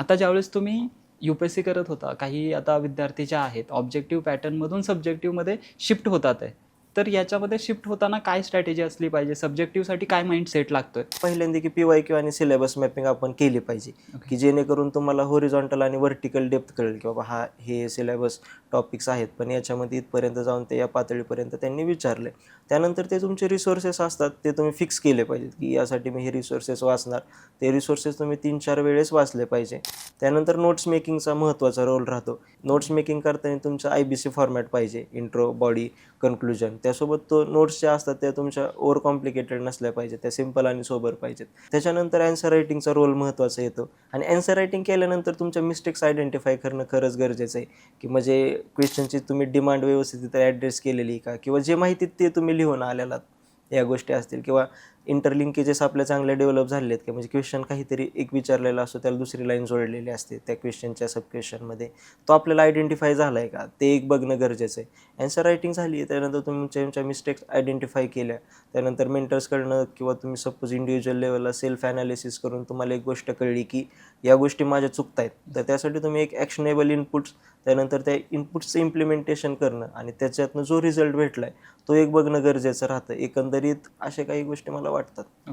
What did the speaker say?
आता ज्यावेळेस तुम्ही यू-पी-एस-सी करत होता, काही आता विद्यार्थी जे आहेत ऑब्जेक्टिव्ह पॅटर्नमधून सब्जेक्टिव्हमध्ये शिफ्ट होतात आहे. तर याच्यामध्ये शिफ्ट होताना काय स्ट्रॅटेजी असली पाहिजे? सब्जेक्टिव्हसाठी काय माइंडसेट लागतोय? पहिल्यांदा की पी-वाय-क्यू आणि सिलेबस मॅपिंग आपण केली पाहिजे, ओके. की जेणेकरून तुम्हाला हॉरिझॉन्टल आणि व्हर्टिकल डेप्थ कळेल, की बाबा हे सिलेबस टॉपिक्स आहेत, पण याच्यामध्ये इथपर्यंत जाऊन ते या पातळीपर्यंत त्यांनी विचारले. त्यानंतर ते तुमचे रिसोर्सेस असतात ते तुम्ही फिक्स केले पाहिजेत, की यासाठी मी हे रिसोर्सेस वाचणार. ते रिसोर्सेस तुम्ही 3-4 वेळेस वाचले पाहिजे. त्यानंतर नोट्स मेकिंगचा महत्त्वाचा रोल राहतो. नोट्स मेकिंग करताना तुमचा IBC फॉर्मॅट पाहिजे, इंट्रो, बॉडी, कन्क्लुजन. त्यासोबत तो नोट्स ज्या असतात त्या तुमच्या ओव्हर कॉम्प्लिकेटेड नसल्या पाहिजेत, त्या सिंपल आणि सोबर पाहिजेत. त्याच्यानंतर ॲन्सर रायटिंगचा रोल महत्त्वाचा येतो आणि ॲन्सर रायटिंग केल्यानंतर तुमच्या मिस्टेक्स आयडेंटिफाय करणं खरंच गरजेचं आहे, की म्हणजे क्वेश्चनची तुम्ही डिमांड व्यवस्थित ॲड्रेस केलेली का, किंवा जे माहिती ते तुम्ही लिहून आलेलात या गोष्टी असतील, किंवा इंटरलिंकेजेस आपल्या चांगले डेव्हलप झालेत, की म्हणजे क्वेश्चन काहीतरी एक विचारलेला असतो, त्याला दुसरी लाईन जोडलेली असते त्या क्वेश्चनच्या सब क्वेश्चनमध्ये, तो आपल्याला आयडेंटिफाय झाला आहे का ते एक बघणं गरजेचं आहे. ॲन्सर रायटिंग झाली त्यानंतर तुमच्या मिस्टेक्स आयडेंटिफाय केल्या, त्यानंतर मेंटर्सकडनं किंवा तुम्ही सपोज इंडिव्हिज्युअल लेवलला सेल्फ ॲनालिसिस करून तुम्हाला एक गोष्ट कळली, की या गोष्टी माझ्या चुकत आहेत, तर त्यासाठी तुम्ही एक ॲक्शनेबल इनपुट्स, त्यानंतर त्या इनपुट्सचं इम्प्लिमेंटेशन करणं आणि त्याच्यातनं जो रिझल्ट भेटला आहे तो एक बघणं गरजेचं राहतं. एकंदरीत अशा काही गोष्टी मला वाटतात. ओके.